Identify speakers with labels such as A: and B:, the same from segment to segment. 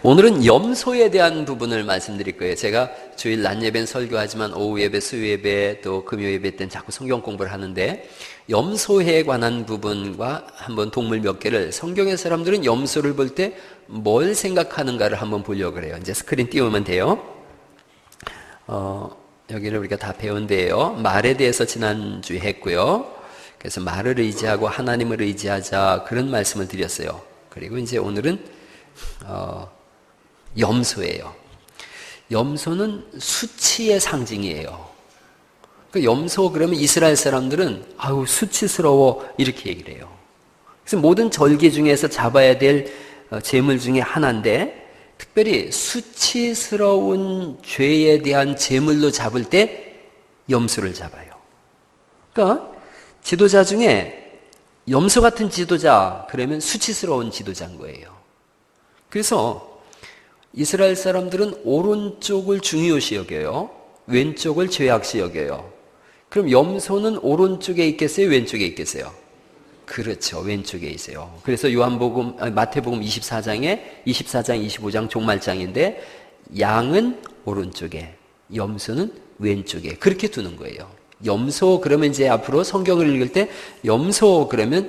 A: 오늘은 염소에 대한 부분을 말씀드릴 거예요. 제가 주일 낮 예배는 설교하지만 오후 예배, 수요 예배, 또 금요 예배 때는 자꾸 성경 공부를 하는데 염소에 관한 부분과 한번 동물 몇 개를 성경의 사람들은 염소를 볼 때 뭘 생각하는가를 한번 보려고 그래요. 이제 스크린 띄우면 돼요. 여기를 우리가 다 배운 데예요. 말에 대해서 지난주에 했고요. 그래서 말을 의지하고 하나님을 의지하자 그런 말씀을 드렸어요. 그리고 이제 오늘은 염소예요. 염소는 수치의 상징이에요. 그 염소 그러면 이스라엘 사람들은 아우 수치스러워 이렇게 얘기를 해요. 그래서 모든 절기 중에서 잡아야 될 제물 중에 하나인데 특별히 수치스러운 죄에 대한 제물로 잡을 때 염소를 잡아요. 그러니까 지도자 중에 염소 같은 지도자 그러면 수치스러운 지도자인 거예요. 그래서 이스라엘 사람들은 오른쪽을 중요시 여겨요. 왼쪽을 죄악시 여겨요. 그럼 염소는 오른쪽에 있겠어요? 왼쪽에 있겠어요? 그렇죠. 왼쪽에 있어요. 그래서 마태복음 24장, 25장 종말장인데 양은 오른쪽에, 염소는 왼쪽에 그렇게 두는 거예요. 염소 그러면 이제 앞으로 성경을 읽을 때 염소 그러면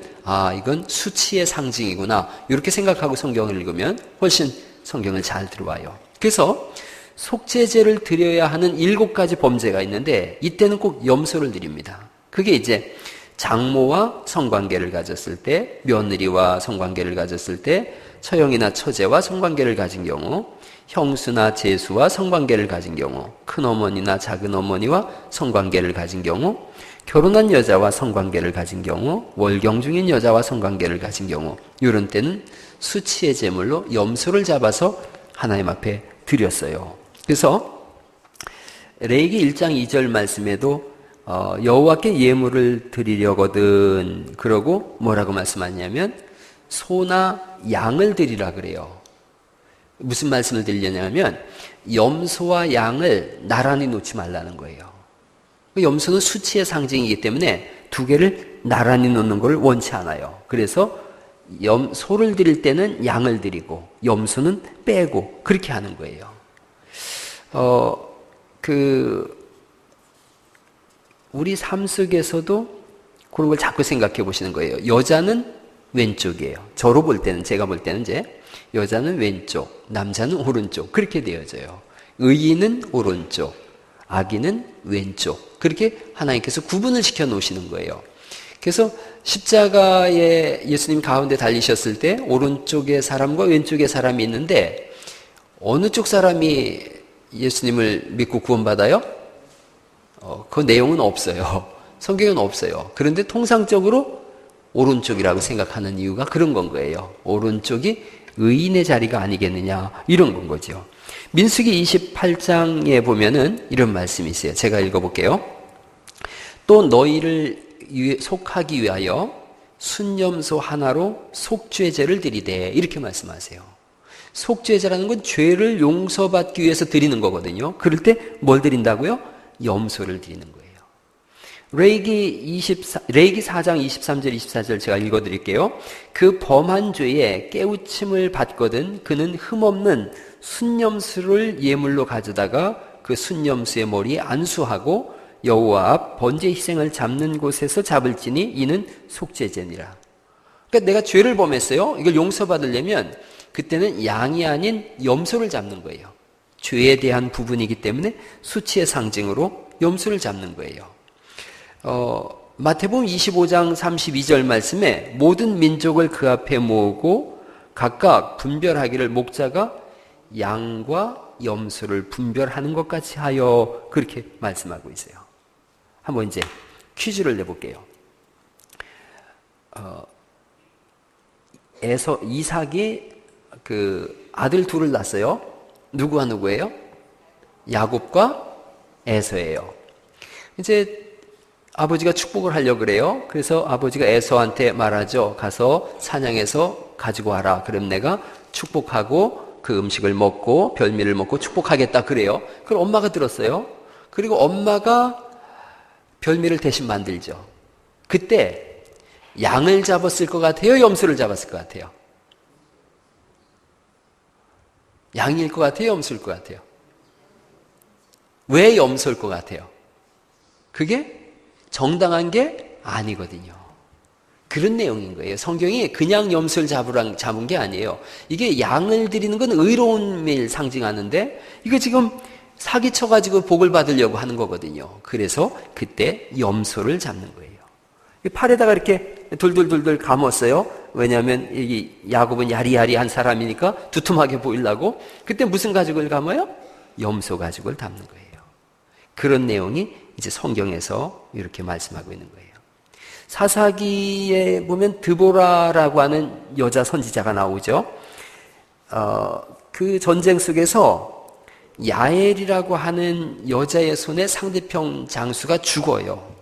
A: 이건 수치의 상징이구나 이렇게 생각하고 성경을 읽으면 훨씬 성경을 잘 들어와요. 그래서 속죄제를 드려야 하는 7가지 범죄가 있는데 이때는 꼭 염소를 드립니다. 그게 이제 장모와 성관계를 가졌을 때, 며느리와 성관계를 가졌을 때, 처형이나 처제와 성관계를 가진 경우, 형수나 제수와 성관계를 가진 경우, 큰어머니나 작은어머니와 성관계를 가진 경우, 결혼한 여자와 성관계를 가진 경우, 월경 중인 여자와 성관계를 가진 경우 이런 때는 수치의 제물로 염소를 잡아서 하나님 앞에 드렸어요. 그래서 레위기 1장 2절 말씀에도 여호와께 예물을 드리려거든 그러고 뭐라고 말씀하냐면 소나 양을 드리라 그래요. 무슨 말씀을 드리려냐면 염소와 양을 나란히 놓지 말라는 거예요. 염소는 수치의 상징이기 때문에 두 개를 나란히 놓는 걸 원치 않아요. 그래서 소를 드릴 때는 양을 드리고 염소는 빼고 그렇게 하는 거예요. 우리 삶 속에서도 그런 걸 자꾸 생각해 보시는 거예요. 여자는 왼쪽이에요. 저로 볼 때는, 제가 볼 때는 이제 여자는 왼쪽, 남자는 오른쪽 그렇게 되어져요. 의인은 오른쪽, 악인은 왼쪽 그렇게 하나님께서 구분을 시켜 놓으시는 거예요. 그래서 십자가에 예수님 가운데 달리셨을 때 오른쪽에 사람과 왼쪽에 사람이 있는데 어느 쪽 사람이 예수님을 믿고 구원받아요? 그 내용은 없어요. 성경에는 없어요. 그런데 통상적으로 오른쪽이라고 생각하는 이유가 그런 건 거예요. 오른쪽이 의인의 자리가 아니겠느냐 이런 건 거죠. 민수기 28장에 보면은 이런 말씀이 있어요. 제가 읽어볼게요. 또 너희를 속하기 위하여 순염소 하나로 속죄제를 드리되 이렇게 말씀하세요. 속죄제라는 건 죄를 용서받기 위해서 드리는 거거든요. 그럴 때 뭘 드린다고요? 염소를 드리는 거예요. 레위기 4장 23절 24절 제가 읽어드릴게요. 그 범한 죄에 깨우침을 받거든 그는 흠없는 순염소를 예물로 가져다가 그 순염소의 머리에 안수하고 여호와 앞 번제 희생을 잡는 곳에서 잡을지니 이는 속죄제니라. 그러니까 내가 죄를 범했어요. 이걸 용서받으려면 그때는 양이 아닌 염소를 잡는 거예요. 죄에 대한 부분이기 때문에 수치의 상징으로 염소를 잡는 거예요. 마태복음 25장 32절 말씀에 모든 민족을 그 앞에 모으고 각각 분별하기를 목자가 양과 염소를 분별하는 것 같이 하여 그렇게 말씀하고 있어요. 한번 이제 퀴즈를 내볼게요. 이삭이 그 아들 둘을 낳았어요. 누구와 누구예요? 야곱과 에서예요. 이제 아버지가 축복을 하려고 그래요. 그래서 아버지가 에서한테 말하죠. 가서 사냥해서 가지고 와라. 그럼 내가 축복하고 그 음식을 먹고 별미를 먹고 축복하겠다 그래요. 그걸 엄마가 들었어요. 그리고 엄마가 별미를 대신 만들죠. 그때 양을 잡았을 것 같아요? 염소를 잡았을 것 같아요? 양일 것 같아요? 염소일 것 같아요? 왜 염소일 것 같아요? 그게 정당한 게 아니거든요. 그런 내용인 거예요. 성경이 그냥 염소를 잡은 게 아니에요. 이게 양을 드리는 건 의로움을 상징하는데 이거 지금 사기쳐가지고 복을 받으려고 하는 거거든요. 그래서 그때 염소를 잡는 거예요. 팔에다가 이렇게 돌돌돌돌 감았어요. 왜냐하면 이 야곱은 야리야리한 사람이니까 두툼하게 보이려고. 그때 무슨 가죽을 감아요? 염소 가죽을 담는 거예요. 그런 내용이 이제 성경에서 이렇게 말씀하고 있는 거예요. 사사기에 보면 드보라라고 하는 여자 선지자가 나오죠. 그 전쟁 속에서 야엘이라고 하는 여자의 손에 상대편 장수가 죽어요.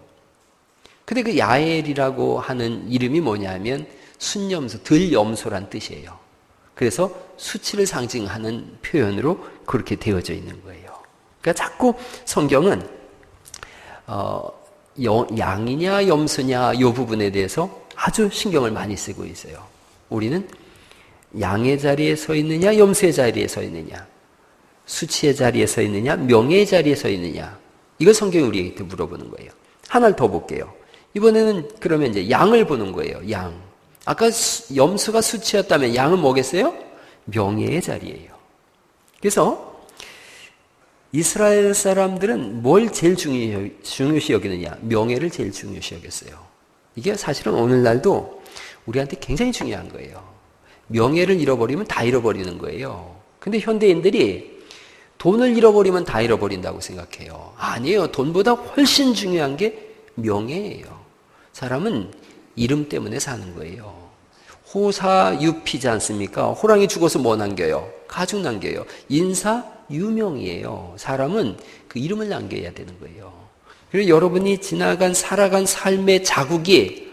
A: 근데 그 야엘이라고 하는 이름이 뭐냐면 순염소, 들염소란 뜻이에요. 그래서 수치를 상징하는 표현으로 그렇게 되어져 있는 거예요. 그러니까 자꾸 성경은 양이냐 염소냐 이 부분에 대해서 아주 신경을 많이 쓰고 있어요. 우리는 양의 자리에 서 있느냐 염소의 자리에 서 있느냐, 수치의 자리에 서 있느냐 명예의 자리에 서 있느냐, 이걸 성경이 우리에게 물어보는 거예요. 하나를 더 볼게요. 이번에는 그러면 이제 양을 보는 거예요. 양. 아까 염소가 수치였다면 양은 뭐겠어요? 명예의 자리예요. 그래서 이스라엘 사람들은 뭘 제일 중요시 여기느냐? 명예를 제일 중요시 여겼어요. 이게 사실은 오늘날도 우리한테 굉장히 중요한 거예요. 명예를 잃어버리면 다 잃어버리는 거예요. 근데 현대인들이 돈을 잃어버리면 다 잃어버린다고 생각해요. 아니에요. 돈보다 훨씬 중요한 게 명예예요. 사람은 이름 때문에 사는 거예요. 호사유피지 않습니까? 호랑이 죽어서 뭐 남겨요? 가죽 남겨요. 인사 유명이에요. 사람은 그 이름을 남겨야 되는 거예요. 그리고 여러분이 살아간 삶의 자국이,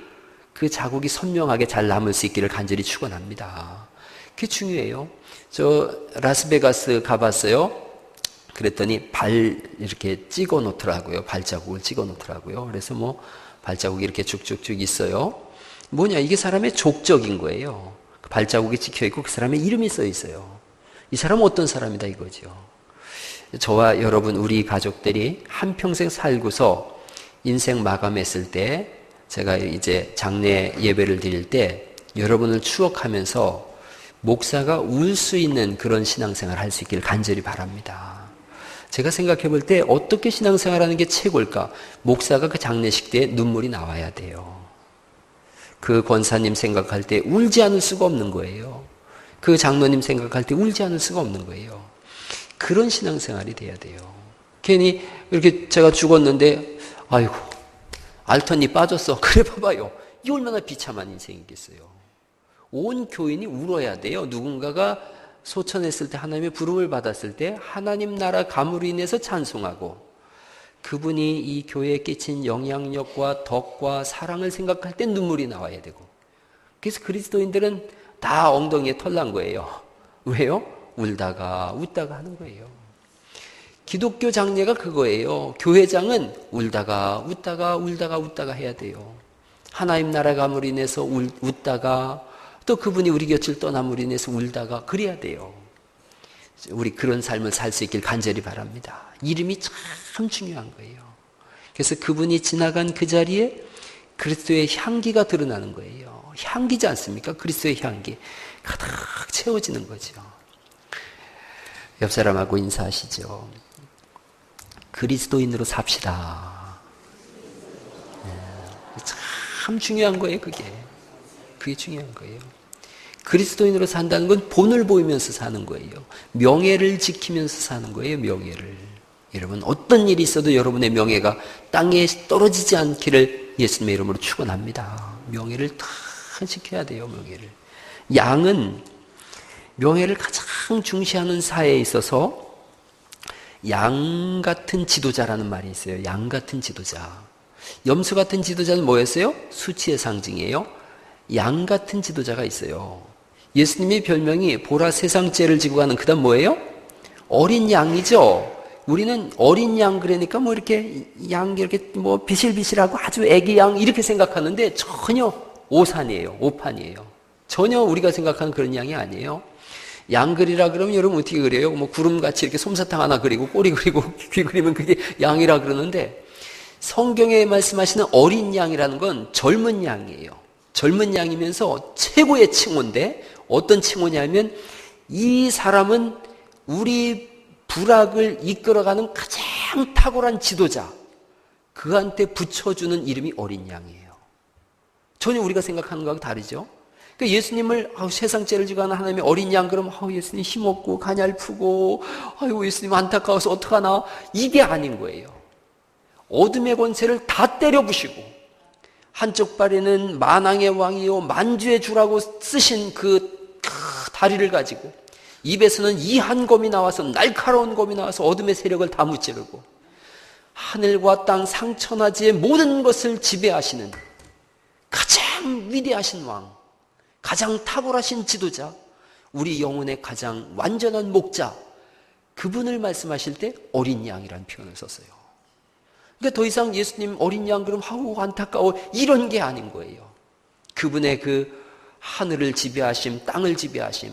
A: 그 자국이 선명하게 잘 남을 수 있기를 간절히 축원합니다. 그게 중요해요. 저 라스베가스 가봤어요. 그랬더니 발 이렇게 찍어 놓더라고요. 발자국을 찍어 놓더라고요. 그래서 뭐 발자국이 이렇게 쭉쭉쭉 있어요. 뭐냐, 이게 사람의 족적인 거예요. 그 발자국이 찍혀 있고 그 사람의 이름이 써 있어요. 이 사람은 어떤 사람이다 이거죠. 저와 여러분, 우리 가족들이 한평생 살고서 인생 마감했을 때, 제가 이제 장례 예배를 드릴 때 여러분을 추억하면서 목사가 울 수 있는 그런 신앙생활 할 수 있기를 간절히 바랍니다. 제가 생각해 볼 때 어떻게 신앙생활하는 게 최고일까? 목사가 그 장례식 때 눈물이 나와야 돼요. 그 권사님 생각할 때 울지 않을 수가 없는 거예요. 그 장로님 생각할 때 울지 않을 수가 없는 거예요. 그런 신앙생활이 돼야 돼요. 괜히 이렇게 제가 죽었는데 아이고 알턴이 빠졌어. 그래 봐봐요. 이 얼마나 비참한 인생이겠어요. 온 교인이 울어야 돼요. 누군가가 소천했을 때, 하나님의 부름을 받았을 때 하나님 나라 감으로 인해서 찬송하고, 그분이 이 교회에 끼친 영향력과 덕과 사랑을 생각할 때 눈물이 나와야 되고. 그래서 그리스도인들은 다 엉덩이에 털 난 거예요. 왜요? 울다가 웃다가 하는 거예요. 기독교 장례가 그거예요. 교회장은 울다가 웃다가 울다가 웃다가 해야 돼요. 하나님 나라 감으로 인해서 웃다가, 또 그분이 우리 곁을 떠남으로 인해서 울다가, 그래야 돼요. 우리 그런 삶을 살 수 있길 간절히 바랍니다. 이름이 참 중요한 거예요. 그래서 그분이 지나간 그 자리에 그리스도의 향기가 드러나는 거예요. 향기지 않습니까? 그리스도의 향기 가득 채워지는 거죠. 옆 사람하고 인사하시죠. 그리스도인으로 삽시다. 참 중요한 거예요. 그게 중요한 거예요. 그리스도인으로 산다는 건 본을 보이면서 사는 거예요. 명예를 지키면서 사는 거예요. 명예를. 여러분, 어떤 일이 있어도 여러분의 명예가 땅에 떨어지지 않기를 예수님의 이름으로 축원합니다. 명예를 다 지켜야 돼요. 명예를. 양은 명예를 가장 중시하는 사회에 있어서 양 같은 지도자라는 말이 있어요. 양 같은 지도자. 염소 같은 지도자는 뭐였어요? 수치의 상징이에요. 양 같은 지도자가 있어요. 예수님의 별명이 보라 세상 죄를 지고 가는, 그 다음 뭐예요? 어린 양이죠. 우리는 어린 양 그러니까 뭐 이렇게 양 이렇게 뭐 비실비실하고 아주 애기 양 이렇게 생각하는데 전혀 오산이에요. 오판이에요. 전혀 우리가 생각하는 그런 양이 아니에요. 양 그리라 그러면 여러분 어떻게 그려요? 뭐 구름같이 이렇게 솜사탕 하나 그리고 꼬리 그리고 귀 그리면 그게 양이라 그러는데, 성경에 말씀하시는 어린 양이라는 건 젊은 양이에요. 젊은 양이면서 최고의 칭호인데, 어떤 칭호냐면 이 사람은 우리 부락을 이끌어가는 가장 탁월한 지도자, 그한테 붙여주는 이름이 어린 양이에요. 전혀 우리가 생각하는 거하고 다르죠. 그러니까 예수님을 세상 죄를 지고 하는 하나님의 어린 양 그러면 예수님 힘없고 가냘프고 아이고 예수님 안타까워서 어떡하나, 이게 아닌 거예요. 어둠의 권세를 다 때려 부시고 한쪽 발에는 만왕의 왕이요 만주의 주라고 쓰신 그 다리를 가지고 입에서는 이한 검이 나와서, 날카로운 검이 나와서 어둠의 세력을 다 무찌르고 하늘과 땅 상천하지의 모든 것을 지배하시는 가장 위대하신 왕, 가장 탁월하신 지도자, 우리 영혼의 가장 완전한 목자, 그분을 말씀하실 때 어린 양이라는 표현을 썼어요. 그러니까 더 이상 예수님 어린 양 그럼 안타까워 이런 게 아닌 거예요. 그분의 그 하늘을 지배하심, 땅을 지배하심,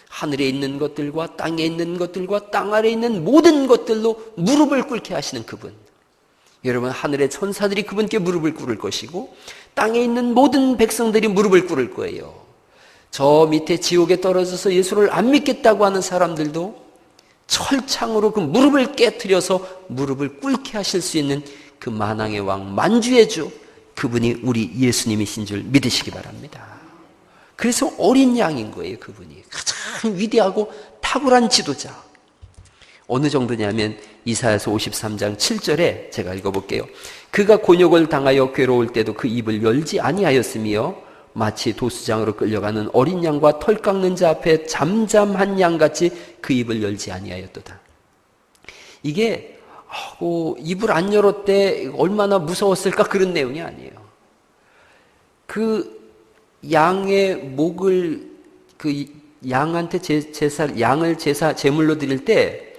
A: 하늘에 있는 것들과 땅에 있는 것들과 땅 아래에 있는 모든 것들로 무릎을 꿇게 하시는 그분. 여러분, 하늘의 천사들이 그분께 무릎을 꿇을 것이고 땅에 있는 모든 백성들이 무릎을 꿇을 거예요. 저 밑에 지옥에 떨어져서 예수를 안 믿겠다고 하는 사람들도 철창으로 그 무릎을 깨트려서 무릎을 꿇게 하실 수 있는 그 만왕의 왕, 만주의 주, 그분이 우리 예수님이신 줄 믿으시기 바랍니다. 그래서 어린 양인 거예요. 그분이 가장 위대하고 탁월한 지도자. 어느 정도냐면 이사야서 53장 7절에 제가 읽어볼게요. 그가 곤욕을 당하여 괴로울 때도 그 입을 열지 아니하였으며 마치 도수장으로 끌려가는 어린 양과 털 깎는 자 앞에 잠잠한 양같이 그 입을 열지 아니하였도다. 이게 입을 안 열었대 얼마나 무서웠을까, 그런 내용이 아니에요. 그 양의 목을, 그 양한테 양을 제물로 드릴 때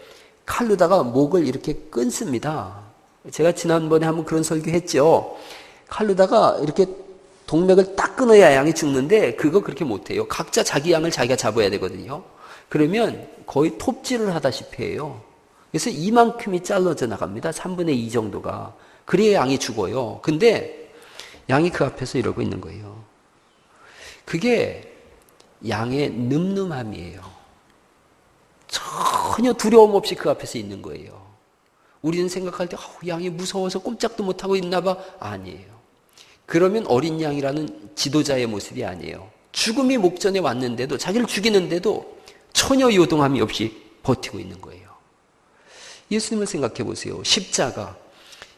A: 칼로다가 목을 이렇게 끊습니다. 제가 지난번에 한번 그런 설교했죠. 칼로다가 이렇게 동맥을 딱 끊어야 양이 죽는데 그거 그렇게 못해요. 각자 자기 양을 자기가 잡아야 되거든요. 그러면 거의 톱질을 하다시피 해요. 그래서 이만큼이 잘라져 나갑니다. 3분의 2 정도가. 그래야 양이 죽어요. 근데 양이 그 앞에서 이러고 있는 거예요. 그게 양의 늠름함이에요. 전혀 두려움 없이 그 앞에서 있는 거예요. 우리는 생각할 때 양이 무서워서 꼼짝도 못하고 있나 봐. 아니에요. 그러면 어린 양이라는 지도자의 모습이 아니에요. 죽음이 목전에 왔는데도, 자기를 죽이는데도 전혀 요동함이 없이 버티고 있는 거예요. 예수님을 생각해 보세요. 십자가,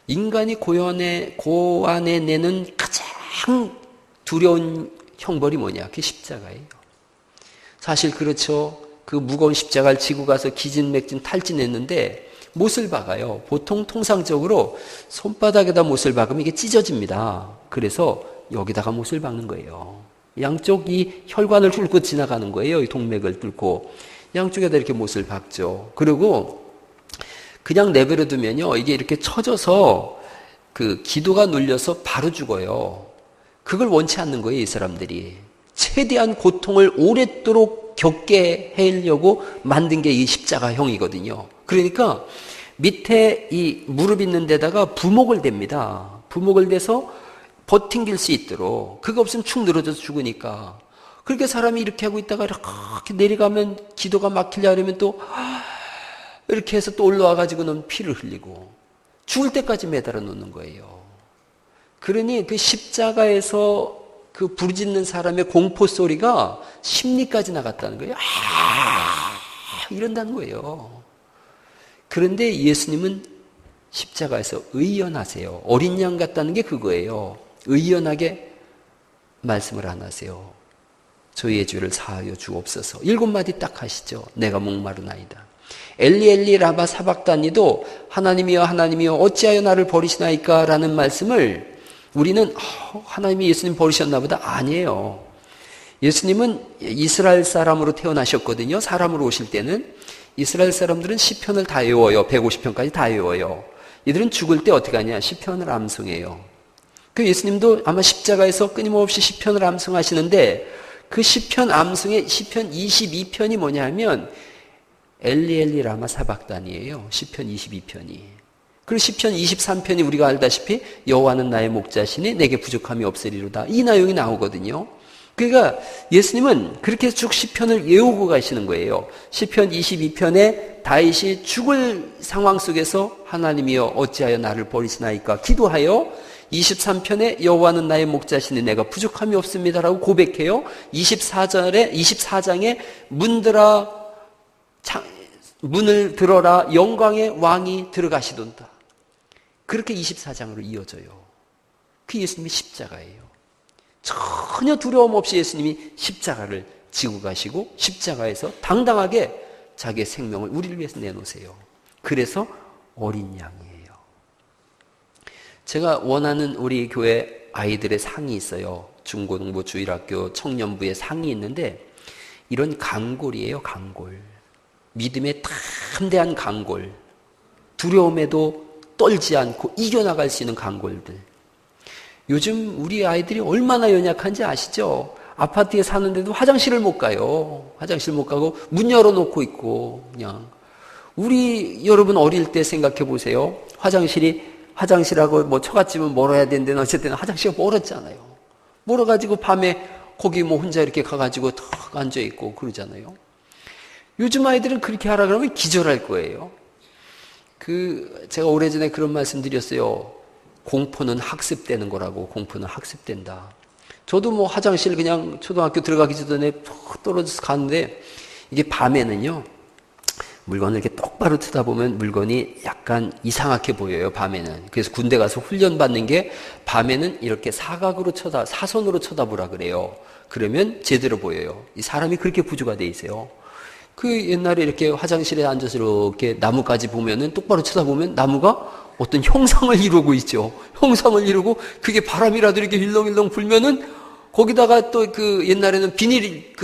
A: 인간이 고안에 내는 가장 두려운 형벌이 뭐냐? 그게 십자가예요. 사실 그렇죠. 그 무거운 십자가를 지고 가서 기진맥진 탈진했는데 못을 박아요. 보통 통상적으로 손바닥에다 못을 박으면 이게 찢어집니다. 그래서 여기다가 못을 박는 거예요. 양쪽이 혈관을 뚫고 지나가는 거예요. 이 동맥을 뚫고 양쪽에다 이렇게 못을 박죠. 그리고 그냥 내버려 두면요, 이게 이렇게 쳐져서 그 기도가 눌려서 바로 죽어요. 그걸 원치 않는 거예요, 이 사람들이. 최대한 고통을 오랫도록 겪게 하려고 만든 게 이 십자가형이거든요. 그러니까 밑에 이 무릎 있는 데다가 부목을 댑니다. 부목을 대서 버팅길 수 있도록. 그거 없으면 축 늘어져서 죽으니까. 그렇게 사람이 이렇게 하고 있다가 이렇게 내려가면 기도가 막히려 하려면 또 이렇게 해서 또 올라와 가지고는 피를 흘리고 죽을 때까지 매달아 놓는 거예요. 그러니 그 십자가에서 그 부르짖는 사람의 공포 소리가 심리까지 나갔다는 거예요. 이런다는 거예요. 그런데 예수님은 십자가에서 의연하세요. 어린 양 같다는 게 그거예요. 의연하게 말씀을 안 하세요. 저희의 죄를 사하여 주옵소서. 7마디 딱 하시죠. 내가 목마르나이다. 엘리 엘리 라마 사박다니도 하나님이여 하나님이여 어찌하여 나를 버리시나이까 라는 말씀을 우리는 하나님이 예수님 버리셨나 보다. 아니에요. 예수님은 이스라엘 사람으로 태어나셨거든요. 사람으로 오실 때는. 이스라엘 사람들은 시편을 다 외워요. 150편까지 다 외워요. 이들은 죽을 때 어떻게 하냐? 시편을 암송해요. 그 예수님도 아마 십자가에서 끊임없이 시편을 암송하시는데 그 시편 암송의 시편 22편이 뭐냐면 엘리 엘리 라마 사박단이에요. 시편 22편이. 그리고 시편 23편이 우리가 알다시피 여호와는 나의 목자시니 내게 부족함이 없으리로다. 이 내용이 나오거든요. 그러니까 예수님은 그렇게 쭉 시편을 외우고 가시는 거예요. 시편 22편에 다윗이 죽을 상황 속에서 하나님이여 어찌하여 나를 버리시나이까 기도하여 23편에 여호와는 나의 목자시니 내가 부족함이 없습니다라고 고백해요. 24장에 문을 들어라 영광의 왕이 들어가시돈다. 그렇게 24장으로 이어져요. 그 예수님이 십자가예요. 전혀 두려움 없이 예수님이 십자가를 지고 가시고 십자가에서 당당하게 자기의 생명을 우리를 위해서 내놓으세요. 그래서 어린 양이에요. 제가 원하는 우리 교회 아이들의 상이 있어요. 중고등부, 주일학교, 청년부의 상이 있는데 이런 강골이에요. 강골. 믿음의 담대한 강골. 두려움에도 떨지 않고 이겨나갈 수 있는 강골들. 요즘 우리 아이들이 얼마나 연약한지 아시죠? 아파트에 사는데도 화장실을 못 가요. 화장실 못 가고 문 열어놓고 있고 그냥. 우리 여러분 어릴 때 생각해 보세요. 화장실하고 뭐 처갓집은 멀어야 되는데 어쨌든 화장실이 멀었잖아요. 멀어가지고 밤에 거기 뭐 혼자 이렇게 가가지고 턱 앉아있고 그러잖아요. 요즘 아이들은 그렇게 하라 그러면 기절할 거예요. 제가 오래전에 그런 말씀 드렸어요. 공포는 학습되는 거라고. 공포는 학습된다. 저도 뭐 화장실 그냥 초등학교 들어가기 전에 푹 떨어져서 가는데 이게 밤에는요. 물건을 이렇게 똑바로 쳐다보면 물건이 약간 이상하게 보여요. 밤에는. 그래서 군대 가서 훈련 받는 게 밤에는 이렇게 사선으로 쳐다보라 그래요. 그러면 제대로 보여요. 이 사람이 그렇게 구조가 돼 있어요. 옛날에 이렇게 화장실에 앉아서 이렇게 나무까지 보면은 똑바로 쳐다보면 나무가 어떤 형상을 이루고 있죠. 형상을 이루고 그게 바람이라도 이렇게 힐렁힐렁 불면은 거기다가 또 옛날에는 비닐이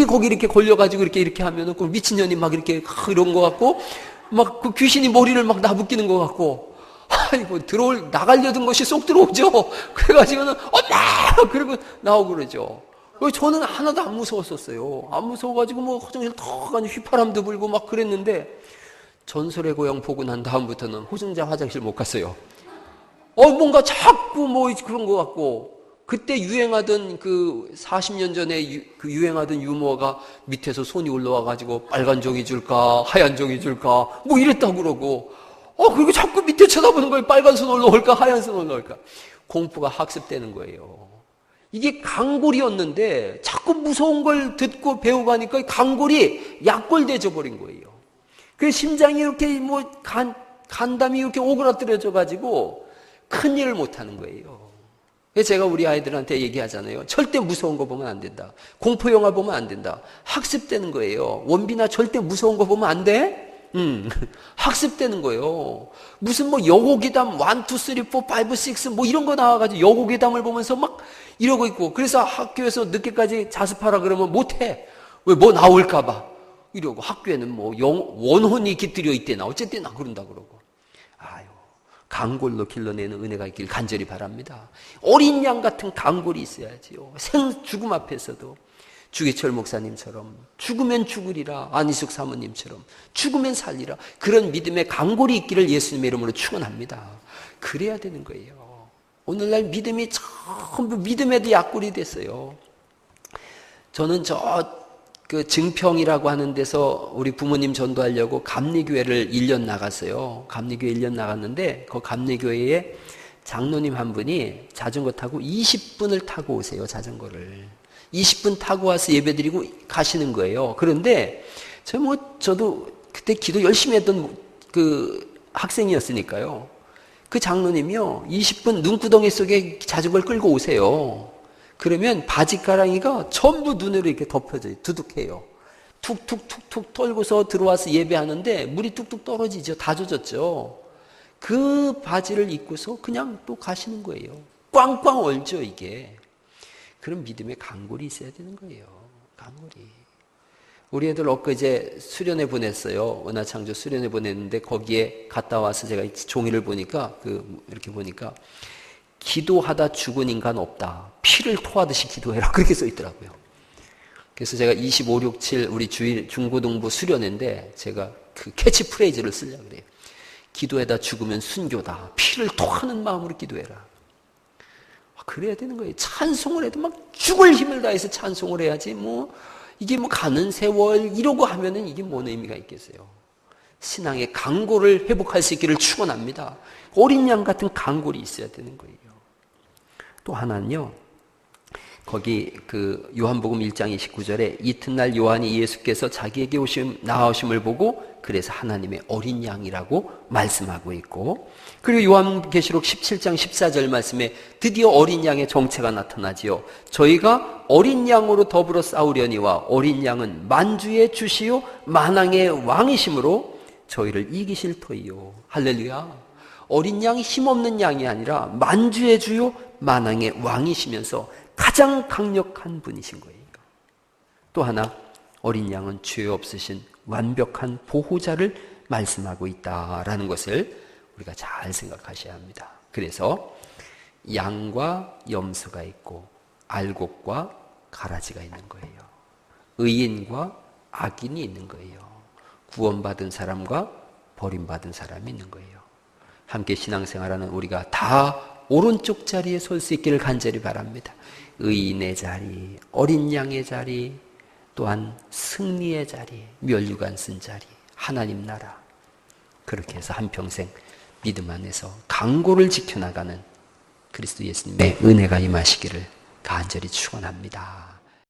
A: 거기 이렇게 걸려가지고 이렇게 하면은 그 미친년이 막 이렇게 이런 거 같고 막 그 귀신이 머리를 막 나부끼는 거 같고 아이고 나가려던 것이 쏙 들어오죠. 그래가지고는 엄마! 그러고 나오고 그러죠. 저는 하나도 안 무서웠었어요. 안 무서워가지고 뭐 화장실 턱 가니 휘파람도 불고 막 그랬는데 전설의 고향 보고 난 다음부터는 호정자 화장실 못 갔어요. 뭔가 자꾸 뭐 그런 것 같고 그때 유행하던 40년 전에 유행하던 유머가 밑에서 손이 올라와가지고 빨간 종이 줄까 하얀 종이 줄까 뭐 이랬다고 그러고 그리고 자꾸 밑에 쳐다보는 거예요. 빨간 손 올라올까 하얀 손 올라올까. 공포가 학습되는 거예요. 이게 강골이었는데 자꾸 무서운 걸 듣고 배워가니까 강골이 약골돼져 버린 거예요. 그 심장이 이렇게 뭐 간담이 이렇게 오그라뜨려져 가지고 큰 일을 못 하는 거예요. 그래서 제가 우리 아이들한테 얘기하잖아요. 절대 무서운 거 보면 안 된다. 공포 영화 보면 안 된다. 학습되는 거예요. 원빈아 절대 무서운 거 보면 안 돼? 학습되는 거예요. 무슨 뭐 여고괴담 1, 2, 3, 4, 5, 6 뭐 이런 거 나와가지고 여고괴담을 보면서 막 이러고 있고 그래서 학교에서 늦게까지 자습하라 그러면 못해. 왜 뭐 나올까봐 이러고 학교에는 뭐 원혼이 깃들여 있대나 어쨌든 그런다 그러고. 아유, 강골로 길러내는 은혜가 있길 간절히 바랍니다. 어린 양 같은 강골이 있어야지요. 죽음 앞에서도 주기철 목사님처럼 죽으면 죽으리라, 안희숙 사모님처럼 죽으면 살리라, 그런 믿음의 강골이 있기를 예수님의 이름으로 축원합니다. 그래야 되는 거예요. 오늘날 믿음이 전부 믿음에도 약골이 됐어요. 저는 증평이라고 하는 데서 우리 부모님 전도하려고 감리교회를 1년 나갔어요. 감리교회 1년 나갔는데 그 감리교회에 장로님 한 분이 자전거 타고 20분을 타고 오세요. 자전거를 20분 타고 와서 예배드리고 가시는 거예요. 그런데 저도 그때 기도 열심히 했던 학생이었으니까요. 그 장로님이요, 20분 눈구덩이 속에 자전거를 끌고 오세요. 그러면 바지가랑이가 전부 눈으로 이렇게 덮여져요. 두둑해요. 툭툭툭툭 털고서 들어와서 예배하는데 물이 뚝뚝 떨어지죠. 다 젖었죠. 그 바지를 입고서 그냥 또 가시는 거예요. 꽝꽝 얼죠, 이게. 그런 믿음의 강골이 있어야 되는 거예요. 강골이. 우리 애들 엊그제 수련회 보냈어요. 은하창조 수련회 보냈는데 거기에 갔다 와서 제가 종이를 보니까 이렇게 보니까 기도하다 죽은 인간 없다. 피를 토하듯이 기도해라. 그렇게 써 있더라고요. 그래서 제가 25, 6, 7 우리 주일 중고등부 수련회인데 제가 그 캐치프레이즈를 쓰려고 그래요. 기도에다 죽으면 순교다. 피를 토하는 마음으로 기도해라. 그래야 되는 거예요. 찬송을 해도 막 죽을 힘을 다해서 찬송을 해야지 이게 가는 세월 이러고 하면은 이게 뭔 의미가 있겠어요. 신앙의 강골을 회복할 수 있기를 축원합니다. 어린 양 같은 강골이 있어야 되는 거예요. 또 하나는요. 거기 그 요한복음 1장 29절에 이튿날 요한이 예수께서 자기에게 나오심을 보고 그래서 하나님의 어린 양이라고 말씀하고 있고, 그리고 요한계시록 17장 14절 말씀에 드디어 어린 양의 정체가 나타나지요. 저희가 어린 양으로 더불어 싸우려니와 어린 양은 만주의 주시요 만왕의 왕이심으로 저희를 이기실 터이요. 할렐루야. 어린 양이 힘없는 양이 아니라 만주의 주요 만왕의 왕이시면서 가장 강력한 분이신 거예요. 또 하나, 어린 양은 죄 없으신 완벽한 보호자를 말씀하고 있다라는 것을 우리가 잘 생각하셔야 합니다. 그래서 양과 염소가 있고 알곡과 가라지가 있는 거예요. 의인과 악인이 있는 거예요. 구원받은 사람과 버림받은 사람이 있는 거예요. 함께 신앙생활하는 우리가 다 오른쪽 자리에 설 수 있기를 간절히 바랍니다. 의인의 자리, 어린 양의 자리, 또한 승리의 자리, 면류관 쓴 자리, 하나님 나라. 그렇게 해서 한평생 믿음 안에서 강고를 지켜나가는 그리스도 예수님의 은혜가 임하시기를 간절히 축원합니다.